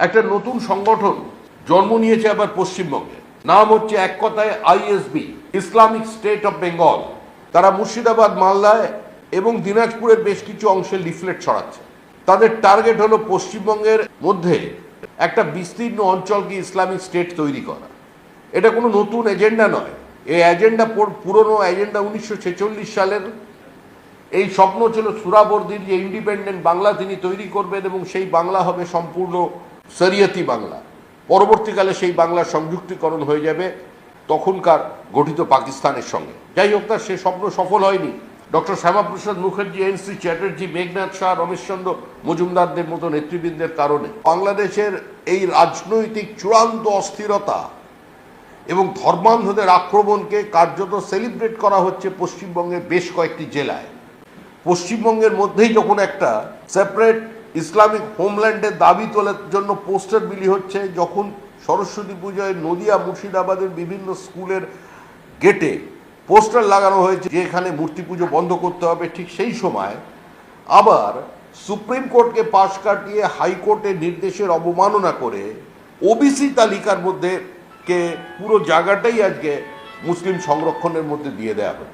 একটা নতুন সংগঠন জন্ম নিয়েছে আবার পশ্চিমবঙ্গে। নাম হচ্ছে এক কথায় ISSB, Islamic state of Bengal. তারা মুর্শিদাবাদ, মালদায় এবং দিনাজপুরের বেশ কিছু অংশে লিফলেট ছড়াচ্ছে। তাদের টার্গেট হলো পশ্চিমবঙ্গের মধ্যে একটা বিস্তীর্ণ অঞ্চলকে ইসলামিক স্টেট তৈরি করা। এটা কোনো নতুন এজেন্ডা নয়। এই এজেন্ডা পুরনো এজেন্ডা 1946 সালের। এই স্বপ্ন ছিল সুরাবর্দির যে ইন্ডিপেন্ডেন্ট বাংলা তিনি তৈরি করবেন এবং সেই বাংলা হবে সম্পূর্ণ শরিয়তি বাংলা। পরবর্তীকালে সেই বাংলার সংযুক্তিকরণ হয়ে যাবে তখনকার গঠিত পাকিস্তানের সঙ্গে। যাই হোক, তার সে স্বপ্ন সফল হয়নি। ডক্টর শ্যামাপ্রসাদ মুখার্জি, এন.সি. চ্যাটার্জি, মেঘনাথ শাহ, রমেশচন্দ্র মজুমদারদের মতো নেতৃবৃন্দের কারণে বাংলাদেশের এই রাজনৈতিক চূড়ান্ত অস্থিরতা এবং ধর্মান্ধদের আক্রমণকে কার্যত সেলিব্রেট করা হচ্ছে পশ্চিমবঙ্গের বেশ কয়েকটি জেলায়। পশ্চিমবঙ্গের মধ্যেই যখন একটা সেপারেট ইসলামিক হোমল্যান্ডের দাবি তোলার জন্য পোস্টার বিলি হচ্ছে, যখন সরস্বতী পুজোয় নদিয়া, মুর্শিদাবাদের বিভিন্ন স্কুলের গেটে পোস্টার লাগানো হয়েছে যে এখানে মূর্তি পুজো বন্ধ করতে হবে, ঠিক সেই সময় আবার সুপ্রিম কোর্টকে পাশ কাটিয়ে হাইকোর্টের নির্দেশের অবমাননা করে ওবিসি তালিকার মধ্যে পুরো জায়গাটাই আজকে মুসলিম সংরক্ষণের মধ্যে দিয়ে দেওয়া হচ্ছে।